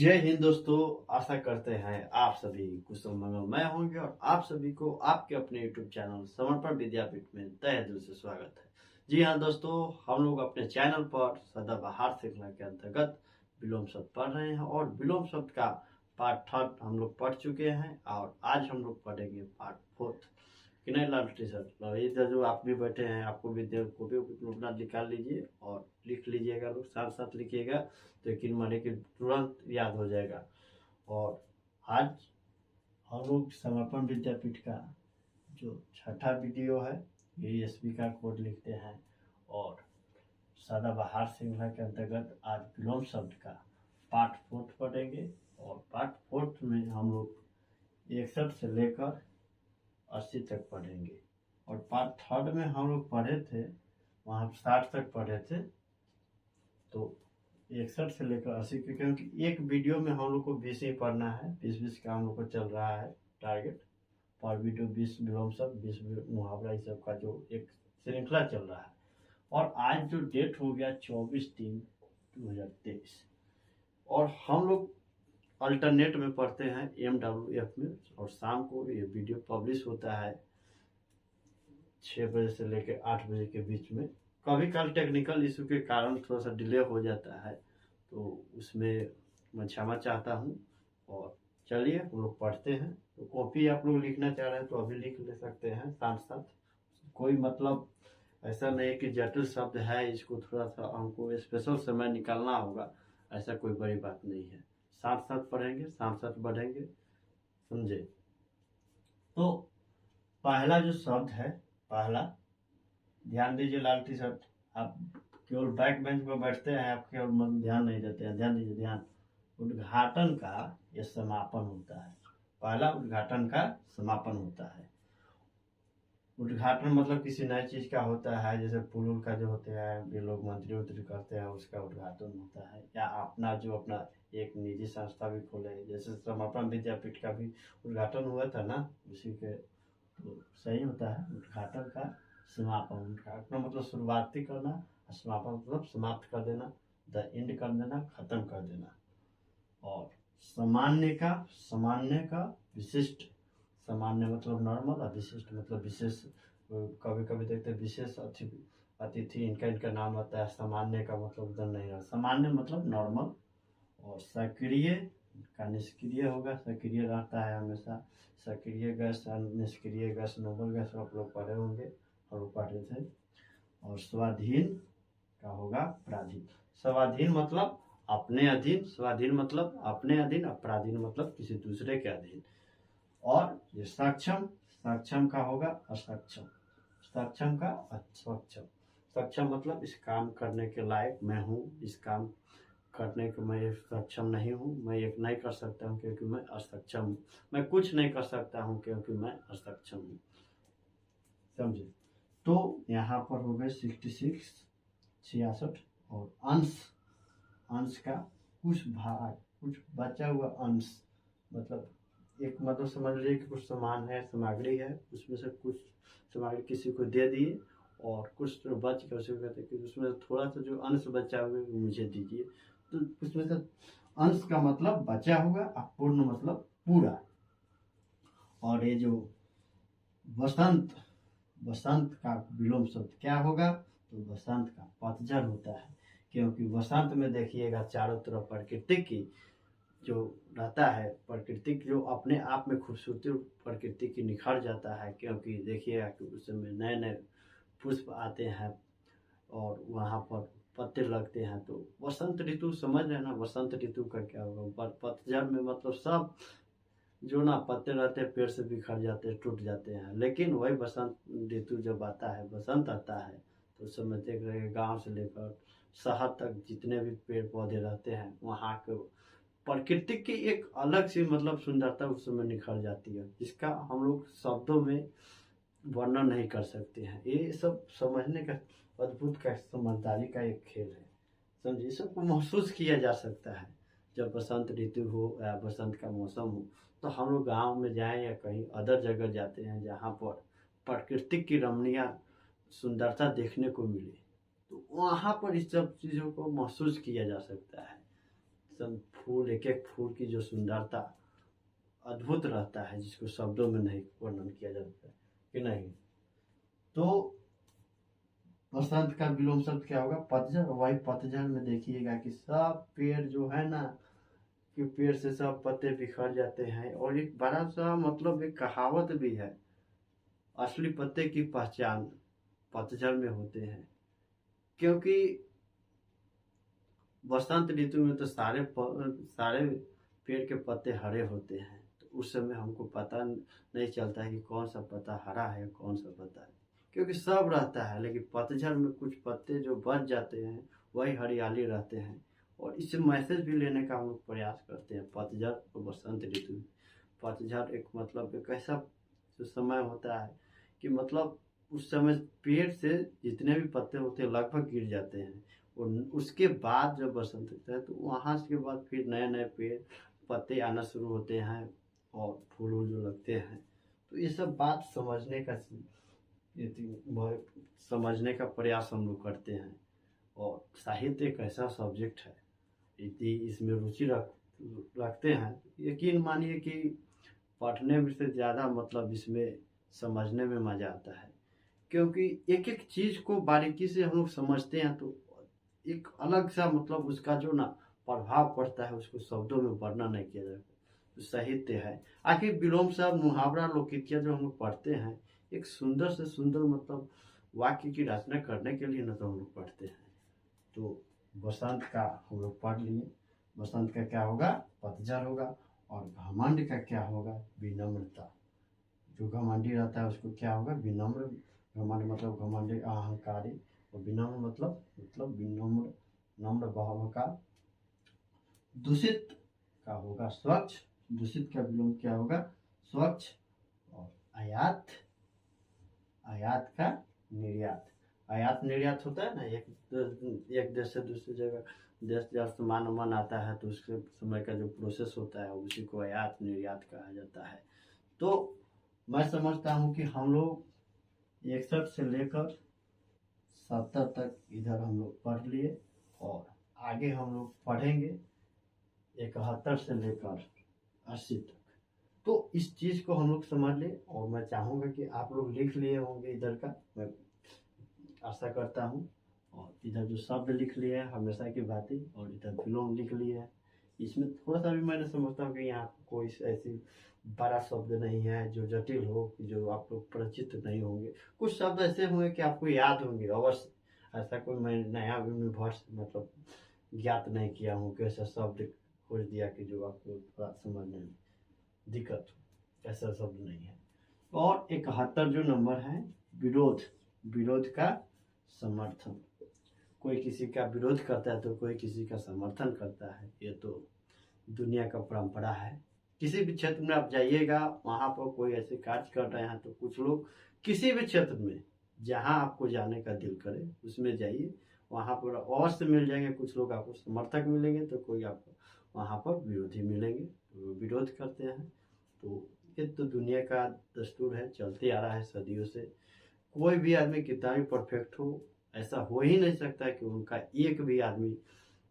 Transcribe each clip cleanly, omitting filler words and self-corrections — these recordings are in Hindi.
जय हिंद दोस्तों। आशा करते हैं आप सभी कुशल मंगलमय होंगे और आप सभी को आपके अपने यूट्यूब चैनल समर्पण विद्यापीठ में तहे दिल से स्वागत है। जी हाँ दोस्तों, हम लोग अपने चैनल पर सदाबहार श्रृंखला के अंतर्गत विलोम शब्द पढ़ रहे हैं और विलोम शब्द का पार्ट थर्ड हम लोग पढ़ चुके हैं और आज हम लोग पढ़ेंगे पार्ट फोर्थ। कि नहीं लाल टी शर्ट इधर जो आप भी बैठे हैं, आपको भी कॉपी अपना निकाल लीजिए और लिख लीजिएगा। लोग साथ साथ लिखिएगा तो यकीन मानिए कि तुरंत याद हो जाएगा। और आज हम लोग समर्पण विद्यापीठ का जो छठा वीडियो है ASP का कोड लिखते हैं और सदाबहार श्रृंखला के अंतर्गत आज विलोम शब्द का पार्ट फोर्थ पढ़ेंगे। और पार्ट फोर्थ में हम लोग 61 से लेकर 80 तक पढ़ेंगे और पार्ट थर्ड में हम लोग पढ़े थे वहाँ 60 तक पढ़े थे। तो 61 से लेकर 80 के, क्योंकि एक वीडियो में हम लोग को 20 ही पढ़ना है। 20-20 का हम लोग को चल रहा है टारगेट। पर वीडियो 20 विलोम शब्द, 20 मुहावरा, इस सब का जो एक श्रृंखला चल रहा है। और आज जो डेट हो गया 24/3/2023 और हम लोग अल्टरनेट में पढ़ते हैं MWF में और शाम को ये वीडियो पब्लिश होता है 6 बजे से लेकर 8 बजे के बीच में। कभी कल टेक्निकल इशू के कारण थोड़ा सा डिले हो जाता है तो उसमें मैं क्षमा चाहता हूँ। और चलिए हम लोग पढ़ते हैं। तो कॉपी आप लोग लिखना चाह रहे हैं तो अभी लिख ले सकते हैं साथ साथ। कोई मतलब ऐसा नहीं कि जटिल शब्द है इसको थोड़ा सा हमको स्पेशल समय निकालना होगा, ऐसा कोई बड़ी बात नहीं है। साथ साथ पढ़ेंगे, साथ साथ बढ़ेंगे, समझे। तो पहला जो शब्द है, पहला ध्यान दीजिए लाल टी शर्ट। आप केवल बैक बेंच पर बैठते हैं, आप केवल मन ध्यान नहीं देते हैं। ध्यान दीजिए, ध्यान। उद्घाटन का यह समापन होता है। पहला उद्घाटन का समापन होता है। उद्घाटन मतलब किसी नई चीज का होता है, जैसे पुल का जो होते हैं ये लोग मंत्री उत्री करते हैं, उसका उद्घाटन होता है। या अपना एक निजी संस्था भी खोले, जैसे समर्पण विद्यापीठ का भी उद्घाटन हुआ था ना, उसी के तो सही होता है उद्घाटन का समापन। उद्घाटन मतलब शुरुआती करना, समापन मतलब समाप्त कर देना, द एंड कर देना, खत्म कर देना। और सामान्य का विशिष्ट। सामान्य मतलब नॉर्मल और विशिष्ट मतलब विशेष। कभी कभी देखते हैं विशेष अतिथि इनका नाम आता है। सामान्य का मतलब उधर नहीं है, सामान्य मतलब नॉर्मल। और सक्रिय का निष्क्रिय होगा, सक्रिय रहता है हमेशा। सक्रिय गैस, निष्क्रिय गैस, नोबल गैस आप लोग पढ़े होंगे और पढ़े थे। और स्वाधीन का होगा पराधीन। स्वाधीन मतलब अपने अधीन, स्वाधीन मतलब अपने अधीन, अपराधीन मतलब किसी दूसरे के अधीन। और ये सक्षम, सक्षम का होगा असक्षम, सक्षम का असक्षम। सक्षम मतलब इस काम करने के लायक मैं हूँ, इस काम करने के मैं सक्षम नहीं हूँ, मैं एक नहीं कर सकता हूँ क्योंकि मैं असक्षम हूँ, मैं कुछ नहीं कर सकता हूँ क्योंकि मैं असक्षम हूँ, समझे। तो यहाँ पर हो गए 66, 66। और अंश, अंश का कुछ भाग, कुछ बचा हुआ अंश मतलब एक मतलब समझ लीजिए कि कुछ सामान है, सामग्री है, उसमें से कुछ सामग्री किसी को दे दिए और कुछ तो बच कर उसे कहते कि उसमें थोड़ा सा जो अंश बचा हुआ है मुझे दीजिए। तो उसमें से अंश का मतलब बचा हुआ, अपूर्ण मतलब पूरा। और ये जो वसंत, वसंत का विलोम शब्द क्या होगा, तो वसंत का पतझड़ होता है। क्योंकि वसंत में देखिएगा चारों तरफ प्रकृति की जो रहता है, प्रकृति जो अपने आप में खूबसूरती प्रकृति की निखर जाता है। क्योंकि देखिएगा कि उस समय नए नए पुष्प आते हैं और वहाँ पर पत्ते लगते हैं। तो वसंत ऋतु समझ रहे हैं ना, वसंत ऋतु का क्या होगा। पतझड़ में मतलब सब जो ना पत्ते रहते हैं पेड़ से बिखर जाते हैं, टूट जाते हैं। लेकिन वही वसंत ऋतु जब आता है, बसंत आता है, तो उस समय देख रहे हैं गाँव से लेकर शहर तक जितने भी पेड़ पौधे रहते हैं वहाँ के प्रकृति की एक अलग सी मतलब सुंदरता उस समय निखर जाती है, जिसका हम लोग शब्दों में वर्णन नहीं कर सकते हैं। ये सब समझने का अद्भुत का समझदारी का एक खेल है, समझिए। सबको महसूस किया जा सकता है जब बसंत ऋतु हो या बसंत का मौसम हो। तो हम लोग गाँव में जाएं या कहीं अदर जगह जाते हैं जहाँ पर प्रकृति की रमणीय सुंदरता देखने को मिले, तो वहाँ पर इस सब चीज़ों को महसूस किया जा सकता है, फूल, एक एक फूल की जो सुंदरता अद्भुत रहता है, जिसको शब्दों में नहीं वर्णन किया जा सकता कि नहीं। तो बसंत का विलोम शब्द क्या होगा? पतझड़। वही पतझड़ में देखिएगा कि सब पेड़ जो है ना, कि पेड़ से सब पत्ते बिखर जाते हैं। और एक बड़ा सा मतलब एक कहावत भी है, असली पत्ते की पहचान पतझड़ में होते हैं। क्योंकि बसंत ऋतु में तो सारे पेड़ के पत्ते हरे होते हैं, तो उस समय हमको पता नहीं चलता है कि कौन सा पत्ता हरा है, कौन सा पत्ता है, क्योंकि सब रहता है। लेकिन पतझड़ में कुछ पत्ते जो बच जाते हैं वही हरियाली रहते हैं। और इससे मैसेज भी लेने का हम लोग प्रयास करते हैं पतझड़ और बसंत ऋतु में। पतझड़ एक मतलब एक ऐसा जो समय होता है कि मतलब उस समय पेड़ से जितने भी पत्ते होते हैं लगभग गिर जाते हैं। और उसके बाद जब बसंत होता है तो वहाँ के बाद फिर नए नए पेड़ पत्ते आना शुरू होते हैं और फूल जो लगते हैं। तो ये सब बात समझने का प्रयास हम लोग करते हैं। और साहित्य एक ऐसा सब्जेक्ट है, यदि इसमें रुचि रखते हैं, यकीन मानिए कि पढ़ने में से ज़्यादा मतलब इसमें समझने में मज़ा आता है। क्योंकि एक एक चीज़ को बारीकी से हम लोग समझते हैं तो एक अलग सा मतलब उसका जो ना प्रभाव पड़ता है, उसको शब्दों में वर्णन नहीं किया जाता। तो साहित्य है। आखिर विलोम शब्द, मुहावरा, लोकोक्तियाँ जो हम लोग पढ़ते हैं, एक सुंदर से सुंदर मतलब वाक्य की रचना करने के लिए ना तो हम लोग पढ़ते हैं। तो बसंत का हम लोग पढ़ लिए। बसंत का क्या होगा? पतझड़ होगा। और घमंड का क्या होगा? विनम्रता। जो घमंडी रहता है उसको क्या होगा? विनम्र। घमंड मतलब घमंडी, अहंकारी। और विनम्र मतलब विनम्र, नम्र भाव का। दूषित का होगा स्वच्छ। दूषित का विलोम क्या होगा? स्वच्छ। और आयात का निर्यात। आयात निर्यात होता है ना, एक देश से दूसरी जगह देश जब सामान आता है तो उसके समय का जो प्रोसेस होता है उसी को आयात निर्यात कहा जाता है। तो मैं समझता हूँ कि हम लोग 61 से लेकर 70 तक इधर हम लोग पढ़ लिए। और आगे हम लोग पढ़ेंगे 71 से लेकर 80 तक। तो इस चीज़ को हम लोग समझ ले। और मैं चाहूँगा कि आप लोग लिख लिए होंगे इधर का, मैं आशा करता हूँ। और इधर जो शब्द लिख लिए हैं हमेशा की बातें, और इधर विलोम लिख लिए हैं। इसमें थोड़ा सा भी मैंने समझता हूँ कि यहाँ कोई ऐसी बड़ा शब्द नहीं है जो जटिल हो, जो आप लोग परिचित नहीं होंगे। कुछ शब्द ऐसे होंगे कि आपको याद होंगे अवश्य। ऐसा कोई मैं नया यूनिवर्स मतलब ज्ञात नहीं किया हूँ कि ऐसा शब्द खोज दिया कि जो आपको थोड़ा समझने में दिक्कत हो, ऐसा शब्द नहीं है। और 71 जो नंबर है, विरोध। विरोध का समर्थन। कोई किसी का विरोध करता है तो कोई किसी का समर्थन करता है। ये तो दुनिया का परंपरा है। किसी भी क्षेत्र में आप जाइएगा, वहाँ पर कोई ऐसे कार्य कर रहे हैं तो कुछ लोग किसी भी क्षेत्र में जहाँ आपको जाने का दिल करे उसमें जाइए, वहाँ पर अवश्य मिल जाएंगे। कुछ लोग आपको समर्थक मिलेंगे तो कोई आपको वहाँ पर विरोधी मिलेंगे, तो विरोध करते हैं। तो ये तो दुनिया का दस्तूर है, चलते आ रहा है सदियों से। कोई भी आदमी कितना भी परफेक्ट हो, ऐसा हो ही नहीं सकता कि उनका एक भी आदमी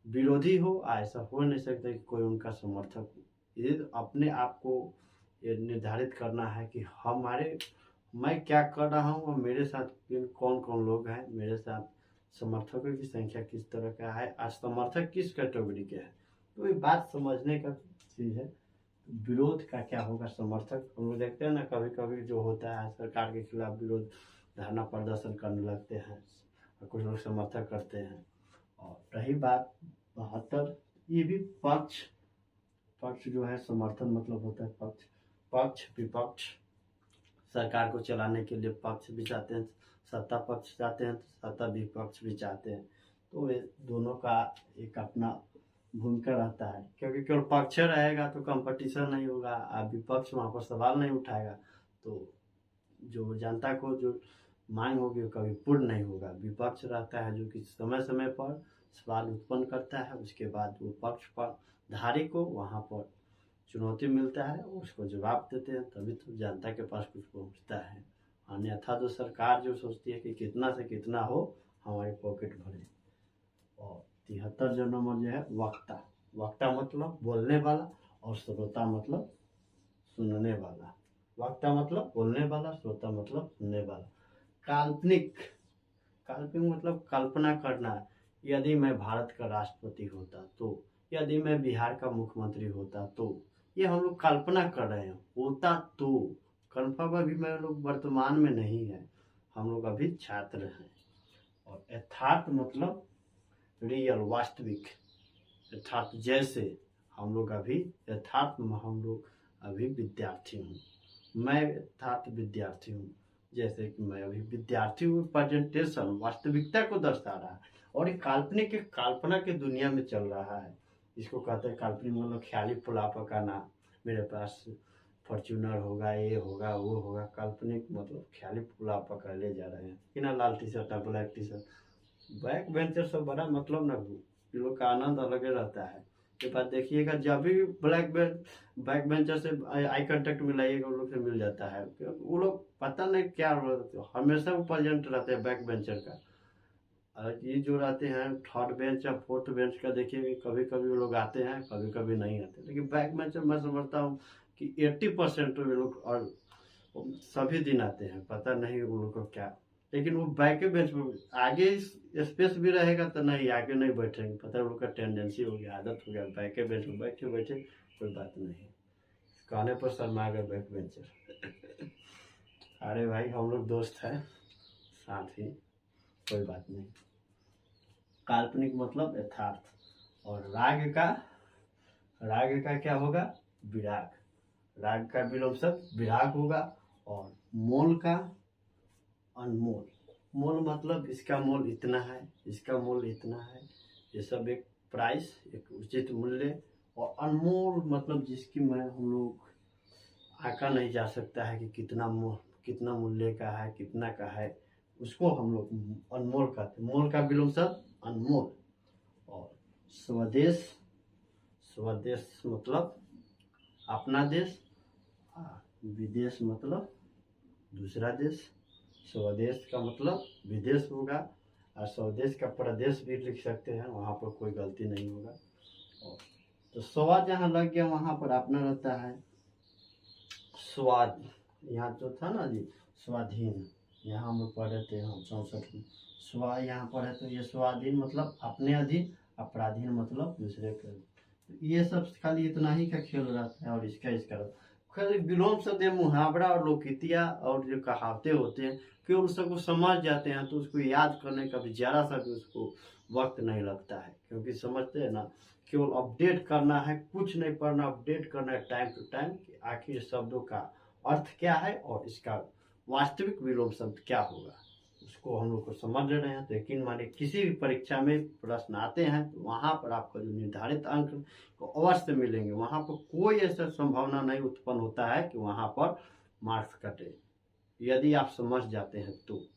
विरोधी हो, ऐसा हो नहीं सकता कि कोई उनका समर्थक हो। ये अपने आप को ये निर्धारित करना है कि मैं क्या कर रहा हूँ और मेरे साथ कौन कौन लोग हैं, मेरे साथ समर्थकों की संख्या किस तरह का है, असमर्थक किस कैटेगरी के हैं। तो ये बात समझने का चीज़ है। विरोध का क्या होगा? समर्थक। हम लोग देखते हैं ना, कभी कभी जो होता है सरकार के खिलाफ विरोध, धरना प्रदर्शन करने लगते हैं और कुछ लोग समर्थक करते हैं। और रही बात 72, ये भी पक्ष जो है समर्थन मतलब होता है पक्ष विपक्ष। सरकार को चलाने के लिए पक्ष भी चाहते हैं, सत्ता पक्ष चाहते हैं, सत्ता विपक्ष भी चाहते हैं। तो ये दोनों का एक अपना भूमिका रहता है। क्योंकि केवल पक्ष रहेगा तो कंपटीशन नहीं होगा, आप विपक्ष वहाँ पर सवाल नहीं उठाएगा तो जो जनता को जो मांग होगी वो कभी पूर्ण नहीं होगा। विपक्ष रहता है जो कि समय समय पर सवाल उत्पन्न करता है, उसके बाद वो पक्ष पर धारी को वहाँ पर चुनौती मिलता है, उसको जवाब देते हैं, तभी तो जनता के पास कुछ पहुँचता है। अन्यथा तो सरकार जो सोचती है कि कितना से कितना हो, हमारी पॉकेट भरे। और 73 जो नंबर जो है वक्ता। वक्ता मतलब बोलने वाला और श्रोता मतलब सुनने वाला। वक्ता मतलब बोलने वाला, श्रोता मतलब सुनने वाला। काल्पनिक, काल्पनिक मतलब कल्पना करना। यदि मैं भारत का राष्ट्रपति होता तो, यदि मैं बिहार का मुख्यमंत्री होता तो, ये हम लोग कल्पना कर रहे हैं। होता तो कन्फर्म अभी मैं लोग वर्तमान में नहीं है, हम लोग अभी छात्र हैं। और यथार्थ मतलब रियल, वास्तविक। यथार्थ जैसे हम लोग अभी यथार्थ में हम लोग अभी विद्यार्थी हूँ, मैं यथार्थ विद्यार्थी हूँ। जैसे कि मैं अभी विद्यार्थी हूँ, प्रेजेंटेशन वास्तविकता को दर्शा रहा है। और ये काल्पनिक के कल्पना की दुनिया में चल रहा है। इसको कहते हैं काल्पनिक मतलब ख्याली पुलाव पकाना। मेरे पास फॉर्च्यूनर होगा, ये होगा, वो होगा। काल्पनिक मतलब ख्याली पुलाव पका ले जा रहे हैं कि ना, लाल टी शर्ट ना black T-shirt. Back bencher सब बड़ा मतलब ना, ये लोग का आनंद अलग ही रहता है। ये बात देखिएगा, जब भी बैक बेंचर से आई कांटेक्ट मिलाइएगा, वो लोग से मिल जाता है। वो लोग पता नहीं क्या हमेशा वो प्रेजेंट रहते हैं बैक बेंचर का। और ये जो रहते हैं थर्ड बेंच या फोर्थ बेंच का, देखिए कभी कभी वो लोग आते हैं, कभी कभी नहीं आते। लेकिन बैक बेंचर मैं समझता हूँ कि 80% वो लोग और सभी दिन आते हैं। पता नहीं वो लोग को क्या, लेकिन वो बैक बेंच पर आगे स्पेस भी रहेगा तो नहीं, आगे नहीं बैठेंगे। पता है वो लोग का टेंडेंसी हो गया, आदत हो गया, बैक बेंच पर बैठे बैठे कोई बात नहीं, कहने पर शर्मा गए बैक बेंचर। अरे भाई हम लोग दोस्त हैं साथ ही, कोई बात नहीं। काल्पनिक मतलब यथार्थ। और राग का क्या होगा, विराग। राग का विलोम शब्द विराग होगा। और मोल का अनमोल। मोल मतलब इसका मोल इतना है, इसका मोल इतना है, ये सब एक प्राइस, एक उचित मूल्य। और अनमोल मतलब जिसकी मैं हम लोग आंका नहीं जा सकता है कि कितना मूल्य का है, कितना का है, उसको हम लोग अनमोल कहते हैं। मोल का विलोम शब्द अनमोल। और स्वदेश, स्वदेश मतलब अपना देश। विदेश मतलब दूसरा देश। स्वदेश का मतलब विदेश होगा, और स्वदेश का प्रदेश भी लिख सकते हैं, वहाँ पर कोई गलती नहीं होगा। और तो स्वाद जहाँ लग गया वहाँ पर अपना रहता है। स्वाद यहाँ जो था ना जी, स्वाधीन, यहाँ हम लोग पढ़े थे हम 64 में। स्वा यहाँ पर है तो ये स्वाधीन मतलब अपने अधीन, अपराधीन मतलब दूसरे के। ये सब खाली इतना ही का खेल रहता है। और इसका खाली विलोम शब्द, मुहावरा और लोकितिया और जो कहावतें होते हैं, केवल सबको समझ जाते हैं तो उसको याद करने का भी जरा सा भी उसको वक्त नहीं लगता है। क्योंकि समझते हैं ना, केवल अपडेट करना है, कुछ नहीं पढ़ना, अपडेट करना है टाइम टू टाइम कि आखिर शब्दों का अर्थ क्या है और इसका वास्तविक विलोम शब्द क्या होगा, उसको हम लोग को समझ रहे हैं। तो यकीन मानिए किसी भी परीक्षा में प्रश्न आते हैं तो वहाँ पर आपका जो निर्धारित अंक को अवश्य मिलेंगे। वहाँ पर कोई ऐसा संभावना नहीं उत्पन्न होता है कि वहाँ पर मार्क्स कटे, यदि आप समझ जाते हैं तो।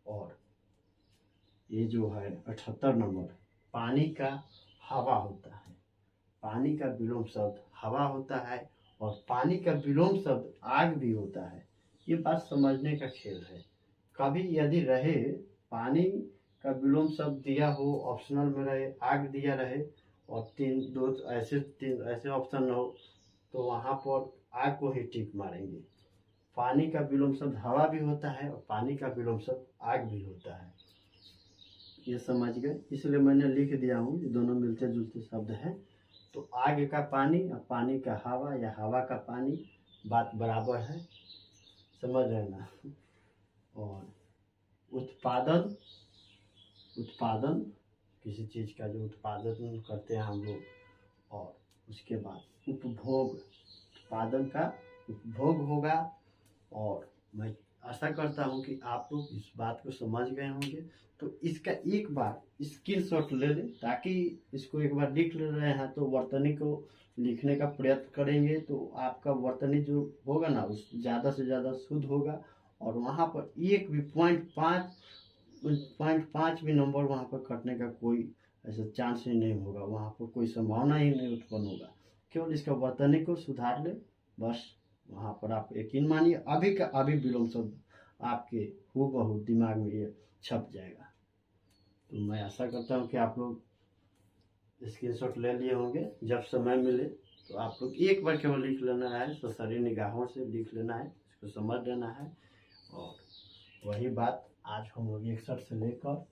और ये जो है 78 नंबर, पानी का हवा होता है। पानी का विलोम शब्द हवा होता है। और पानी का विलोम शब्द आग भी होता है। ये बात समझने का खेल है। कभी यदि रहे पानी का विलोम शब्द दिया हो, ऑप्शनल में रहे आग दिया रहे, और तीन ऐसे ऑप्शन हो, तो वहाँ पर आग को ही टिक मारेंगे। पानी का विलोम शब्द हवा भी होता है और पानी का विलोम शब्द आग भी होता है। ये समझ गए, इसलिए मैंने लिख दिया हूँ, ये दोनों मिलते जुलते शब्द हैं। तो आग का पानी और पानी का हवा या हवा का पानी बात बराबर है, समझ रहे ना। और उत्पादन, उत्पादन किसी चीज़ का जो उत्पादन करते हैं हम लोग। और उसके बाद उपभोग, उत्पादन का उपभोग होगा। और मैं आशा करता हूँ कि आप लोग इस बात को समझ गए होंगे। तो इसका एक बार स्क्रीनशॉट ले लें, ताकि इसको एक बार लिख ले रहे हैं तो वर्तनी को लिखने का प्रयत्न करेंगे तो आपका वर्तनी जो होगा ना उस ज़्यादा से ज़्यादा शुद्ध होगा। और वहाँ पर एक भी 0.5 भी नंबर वहाँ पर कटने का कोई ऐसा चांस ही नहीं होगा, वहाँ पर कोई संभावना ही नहीं उत्पन्न होगा। केवल इसका वर्तनी को सुधार ले बस, वहाँ पर आप यकीन मानिए अभी का अभी विलोम शब्द आपके हूबहू दिमाग में ये छप जाएगा। तो मैं आशा करता हूँ कि आप लोग स्क्रीनशॉट ले लिए होंगे। जब समय मिले तो आप लोग एक बार केवल लिख लेना है, तो सारी निगाहों से लिख लेना है, इसको समझ लेना है। और वही बात आज हम लोग 61 से लेकर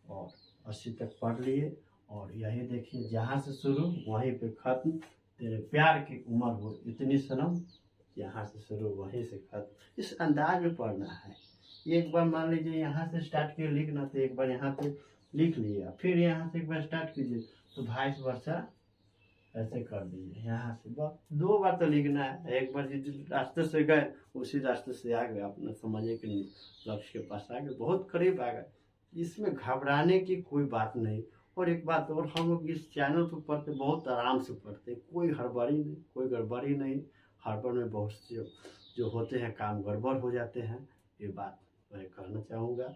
और 80 तक पढ़ लिए। और यही देखिए, जहाँ से शुरू वहीं पे खत्म। तेरे प्यार की उम्र हो इतनी सनम, यहाँ से शुरू वहीं से खत्म। इस अंदाज में पढ़ना है। एक बार मान लीजिए यहाँ से स्टार्ट किए लिखना, तो एक बार यहाँ पे लिख लिया, फिर यहाँ से एक बार स्टार्ट कीजिए, तो वाइस वर्सा ऐसे कर दीजिए। यहाँ से बस 2 बार तो लिखना है। एक बार जिस रास्ते से गए उसी रास्ते से आ गए, अपना समझिए कि लक्ष्य के पास आ गए, बहुत करीब आ गए। इसमें घबराने की कोई बात नहीं। और एक बात और, हम लोग इस चैनल पर पढ़ते बहुत आराम से पढ़ते, कोई हड़बड़ी नहीं, कोई गड़बड़ी नहीं। हड़बड़ में बहुत से जो होते हैं काम गड़बड़ हो जाते हैं, ये बात मैं कहना चाहूँगा।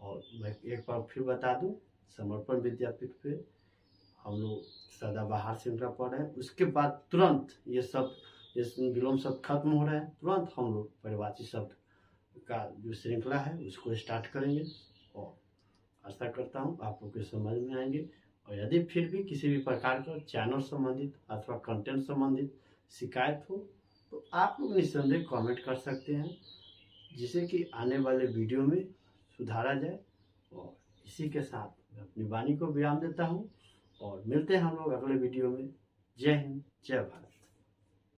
और मैं एक बार फिर बता दूँ, समर्पण विद्यापीठ पे हम लोग सदाबहार श्रृंखला पढ़ रहे हैं। उसके बाद तुरंत ये सब विलोम शब्द खत्म हो रहे हैं, तुरंत हम लोग परिवाची शब्द का जो श्रृंखला है उसको स्टार्ट करेंगे। और आशा करता हूँ आप लोग के समझ में आएंगे। और यदि फिर भी किसी भी प्रकार का चैनल संबंधित अथवा कंटेंट संबंधित शिकायत हो, तो आप लोग निस्संदेह कमेंट कर सकते हैं, जिससे कि आने वाले वीडियो में सुधारा जाए। और इसी के साथ मैं अपनी वाणी को विराम देता हूँ और मिलते हैं हम लोग अगले वीडियो में। जय हिंद, जय भारत।